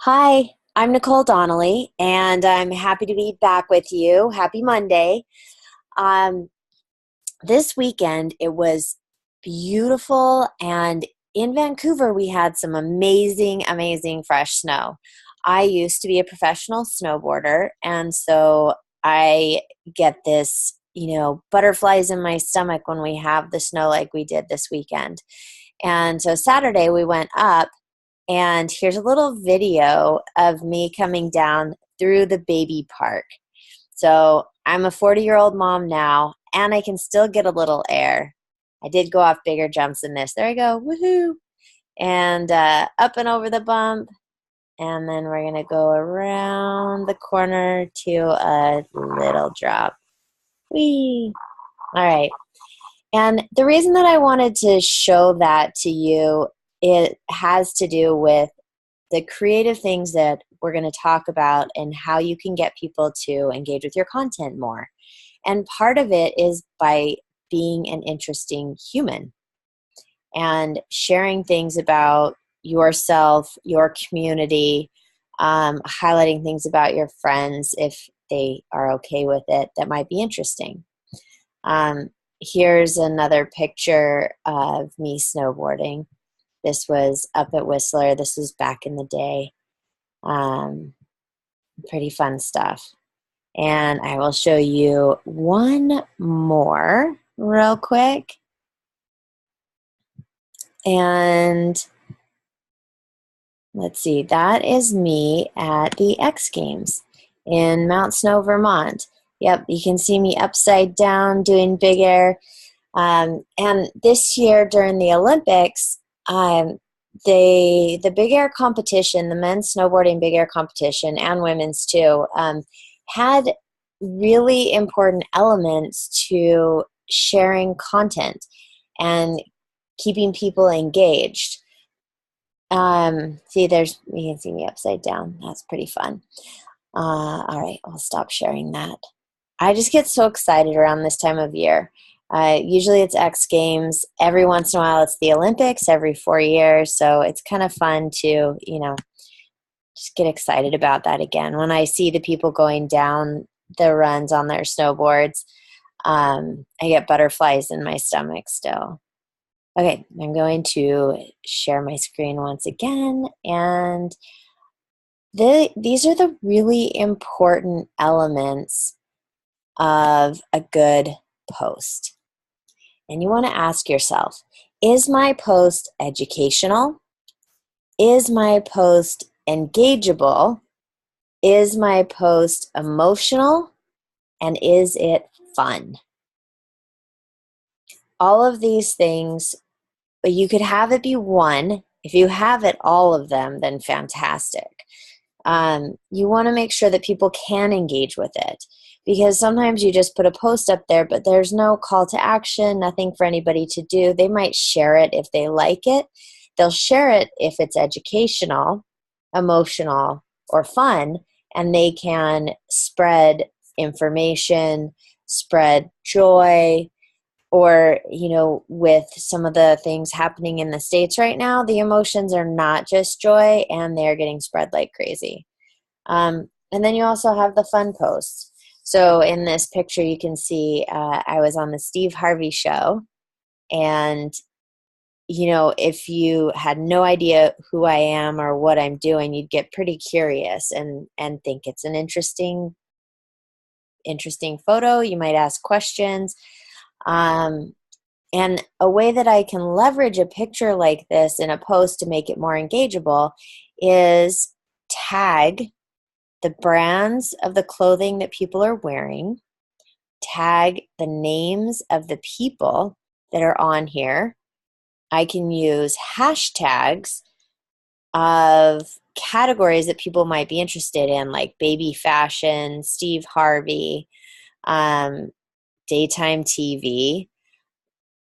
Hi, I'm Nicole Donnelly, and I'm happy to be back with you. Happy Monday. Um, this weekend, it was beautiful, and in Vancouver, we had some amazing fresh snow. I used to be a professional snowboarder, and so I get this, butterflies in my stomach when we have the snow like we did this weekend. And so Saturday, we went up and here's a little video of me coming down through the baby park. So I'm a 40-year-old mom now, and I can still get a little air. I did go off bigger jumps than this. There I go. Woohoo. And up and over the bump. And then we're going to go around the corner to a little drop. Whee. All right. And the reason that I wanted to show that to you, it has to do with the creative things that we're going to talk about and how you can get people to engage with your content more. And part of it is by being an interesting human and sharing things about yourself, your community, highlighting things about your friends if they are okay with it that might be interesting. Here's another picture of me snowboarding. This was up at Whistler. This was back in the day. Um, Pretty fun stuff. And I will show you one more real quick. And let's see, that is me at the X Games in Mount Snow, Vermont. Yep, you can see me upside down doing big air. And this year during the Olympics, the big air competition, the men's snowboarding big air competition and women's too, had really important elements to sharing content and keeping people engaged. See, you can see me upside down. That's pretty fun. All right, I'll stop sharing that. I just get so excited around this time of year. Usually it's X Games. Every once in a while it's the Olympics every 4 years. So it's kind of fun to, just get excited about that again. When I see the people going down the runs on their snowboards, I get butterflies in my stomach still. Okay, I'm going to share my screen once again. And these are the really important elements of a good post. And you want to ask yourself, is my post educational? Is my post engageable? Is my post emotional? And is it fun? All of these things, but you could have it be one. If you have it, all of them, then fantastic. You want to make sure that people can engage with it, because sometimes you just put a post up there, but there's no call to action, nothing for anybody to do. They might share it if they like it. They'll share it if it's educational, emotional, or fun, and they can spread information, spread joy, or, with some of the things happening in the States right now, the emotions are not just joy, and they're getting spread like crazy. And then you also have the fun posts. So in this picture, you can see I was on the Steve Harvey show. And, if you had no idea who I am or what I'm doing, you'd get pretty curious and think it's an interesting photo. You might ask questions. And a way that I can leverage a picture like this in a post to make it more engageable is tag the brands of the clothing that people are wearing, tag the names of the people that are on here. I can use hashtags of categories that people might be interested in, like baby fashion, Steve Harvey, daytime TV,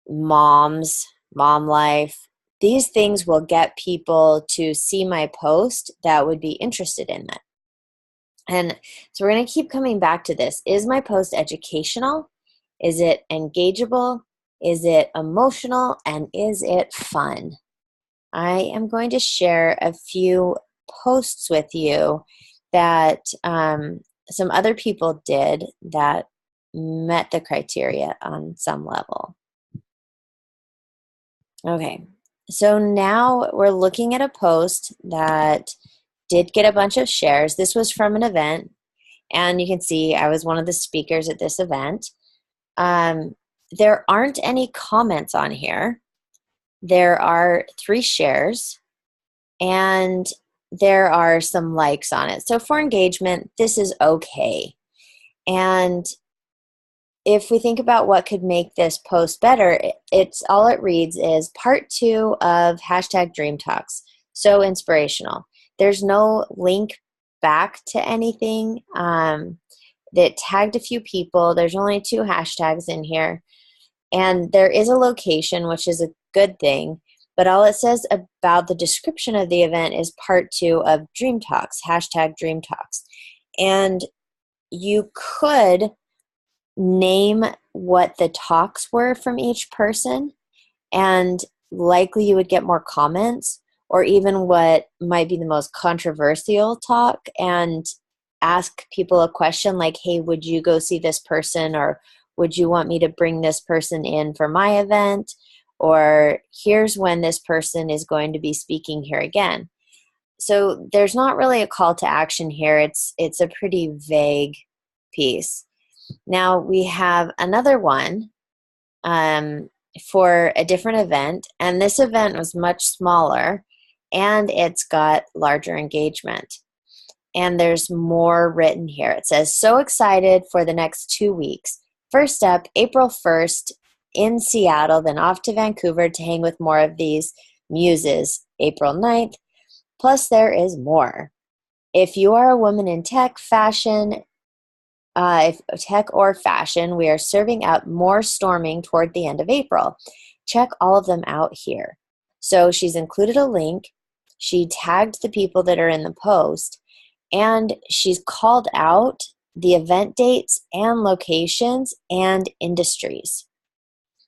mom life. These things will get people to see my post that would be interested in it. And so we're going to keep coming back to this. Is my post educational? Is it engageable? Is it emotional? And is it fun? I am going to share a few posts with you that some other people did that met the criteria on some level. Okay, so now we're looking at a post that did get a bunch of shares. This was from an event, and you can see I was one of the speakers at this event. There aren't any comments on here. There are 3 shares, and there are some likes on it. So for engagement, this is okay. And if we think about what could make this post better, it's all it reads is part 2 of hashtag Dream Talks. So inspirational. There's no link back to anything. That tagged a few people. There's only 2 hashtags in here. And there is a location, which is a good thing. But all it says about the description of the event is part 2 of Dream Talks, hashtag Dream Talks. And you could name what the talks were from each person, and likely you would get more comments, or even what might be the most controversial talk, and ask people a question like, hey, would you go see this person, or would you want me to bring this person in for my event, or here's when this person is going to be speaking here again. So there's not really a call to action here. It's a pretty vague piece. Now we have another one for a different event, and this event was much smaller, and it's got larger engagement. And there's more written here. It says, so excited for the next 2 weeks. First up, April 1st in Seattle, then off to Vancouver to hang with more of these muses, April 9th. Plus there is more. If you are a woman in tech, fashion, if tech or fashion, we are serving up more storming toward the end of April. Check all of them out here. So she's included a link. She tagged the people that are in the post, and she's called out the event dates and locations and industries.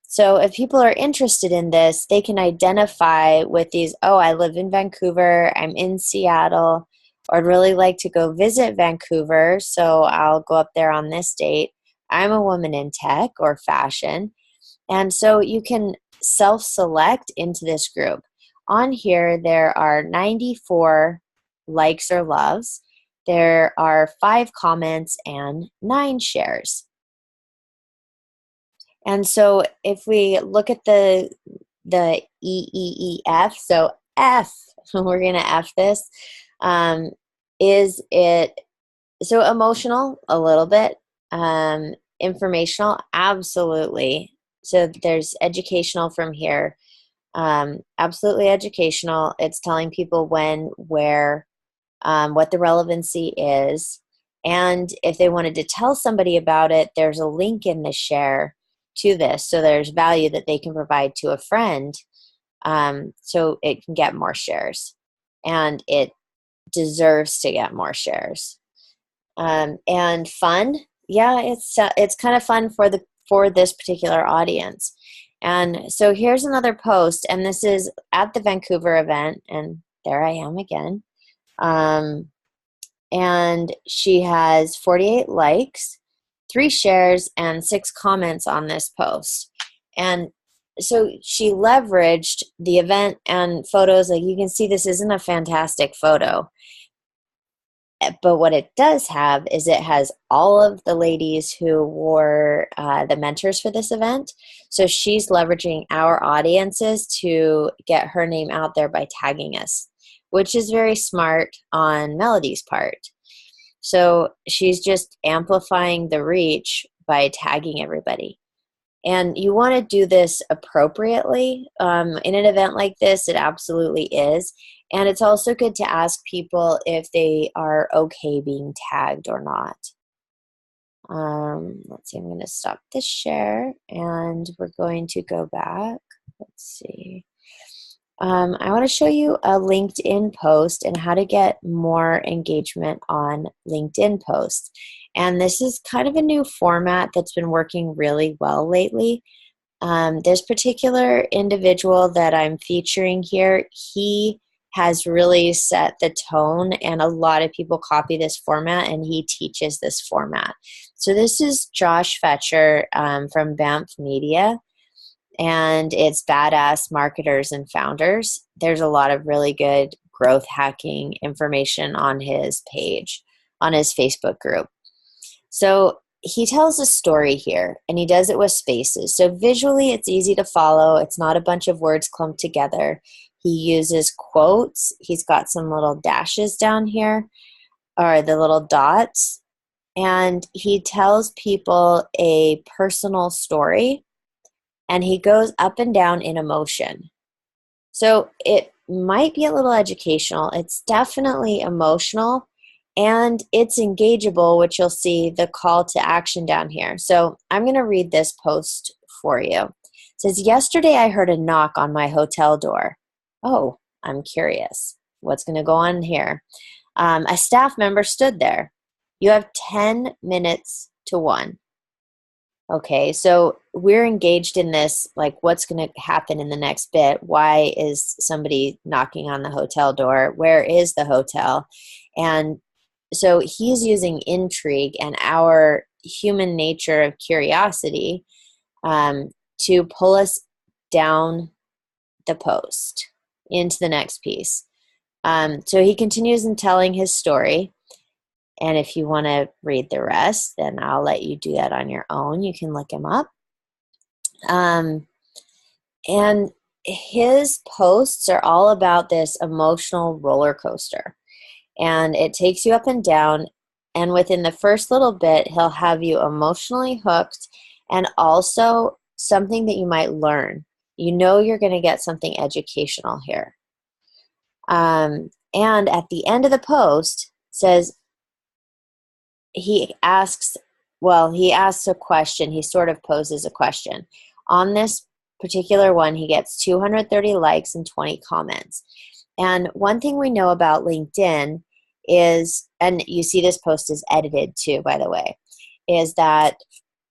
So if people are interested in this, they can identify with these, oh, I live in Vancouver, I'm in Seattle, or I'd really like to go visit Vancouver, so I'll go up there on this date. I'm a woman in tech or fashion. And so you can self-select into this group. On here, there are 94 likes or loves. There are 5 comments and 9 shares. And so if we look at the EEEF, so F, we're going to F this, is it so emotional? A little bit. Informational? Absolutely. So there's educational from here. Absolutely educational. It's telling people when, where, what the relevancy is. And if they wanted to tell somebody about it, there's a link in the share to this. So there's value that they can provide to a friend, so it can get more shares. And it deserves to get more shares. And fun, yeah, it's kind of fun for this particular audience. And so here's another post, and this is at the Vancouver event, and there I am again. And she has 48 likes, 3 shares, and 6 comments on this post. And so she leveraged the event and photos. Like you can see, this isn't a fantastic photo. But what it does have is it has all of the ladies who were the mentors for this event. So she's leveraging our audiences to get her name out there by tagging us, which is very smart on Melody's part. So she's just amplifying the reach by tagging everybody. And you want to do this appropriately. In an event like this, it absolutely is. And it's also good to ask people if they are okay being tagged or not. Let's see, I'm going to stop this share and we're going to go back. Let's see. I want to show you a LinkedIn post and how to get more engagement on LinkedIn posts. And this is kind of a new format that's been working really well lately. This particular individual that I'm featuring here, he has really set the tone, and a lot of people copy this format, and he teaches this format. So this is Josh Fetcher from Banff Media, and it's Badass Marketers and Founders. There's a lot of really good growth hacking information on his page, on his Facebook group. So he tells a story here, and he does it with spaces. So visually, it's easy to follow. It's not a bunch of words clumped together. He uses quotes. He's got some little dashes down here, or the little dots. And he tells people a personal story, and he goes up and down in emotion. So it might be a little educational. It's definitely emotional, and it's engageable, which you'll see the call to action down here. So I'm going to read this post for you. It says, yesterday I heard a knock on my hotel door. Oh, I'm curious. What's going to go on here? A staff member stood there. You have 10 minutes to 1. Okay, so we're engaged in this, like what's going to happen in the next bit. Why is somebody knocking on the hotel door? Where is the hotel? And so he's using intrigue and our human nature of curiosity to pull us down the post into the next piece. So he continues in telling his story. And if you want to read the rest, then I'll let you do that on your own. You can look him up. And his posts are all about this emotional roller coaster. And it takes you up and down. And within the first little bit, he'll have you emotionally hooked, and also something that you might learn. You know you're going to get something educational here. And at the end of the post says, he asks a question. He sort of poses a question. On this particular one, he gets 230 likes and 20 comments. And one thing we know about LinkedIn is, and you see this post is edited too, by the way, is that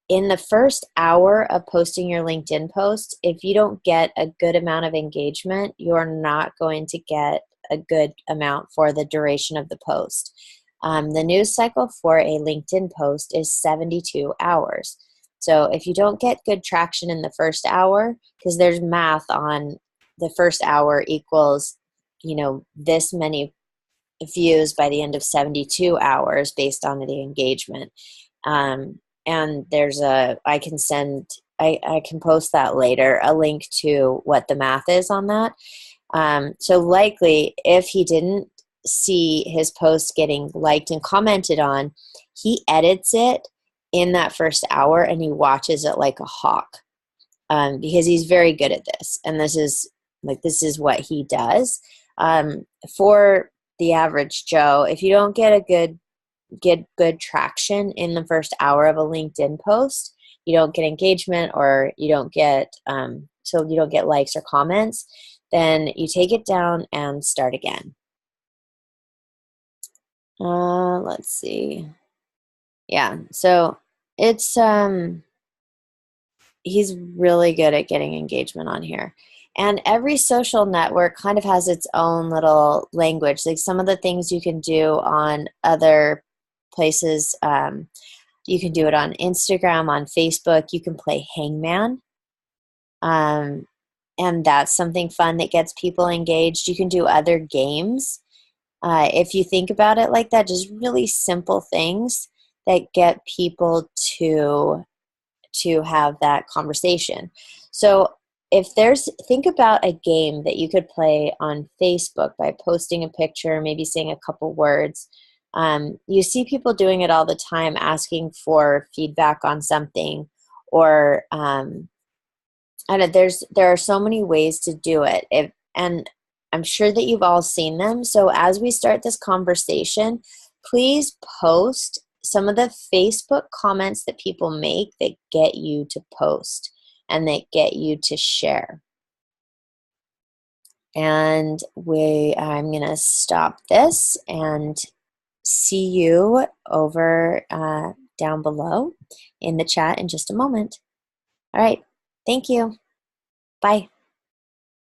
in the first hour of posting your LinkedIn post, if you don't get a good amount of engagement, you're not going to get a good amount for the duration of the post. The news cycle for a LinkedIn post is 72 hours. So if you don't get good traction in the first hour, because there's math on the first hour equals, this many views by the end of 72 hours based on the engagement. And there's I can post that later, a link to what the math is on that. So likely if he didn't see his post getting liked and commented on, he edits it in that first hour and he watches it like a hawk, because he's very good at this. And this is what he does. For the average Joe, if you don't get good traction in the first hour of a LinkedIn post, you don't get engagement, or you don't get likes or comments, then you take it down and start again. Let's see. Yeah, so it's he's really good at getting engagement on here. And every social network kind of has its own little language. Like some of the things you can do on other places, you can do it on Instagram, on Facebook. You can play Hangman. And that's something fun that gets people engaged. You can do other games. If you think about it like that, just really simple things that get people to have that conversation. So think about a game that you could play on Facebook by posting a picture, maybe saying a couple words. You see people doing it all the time, asking for feedback on something, or I know there are so many ways to do it. And I'm sure that you've all seen them. So as we start this conversation, please post some of the Facebook comments that people make that get you to post and that get you to share. And I'm going to stop this and see you over down below in the chat in just a moment. All right. Thank you. Bye.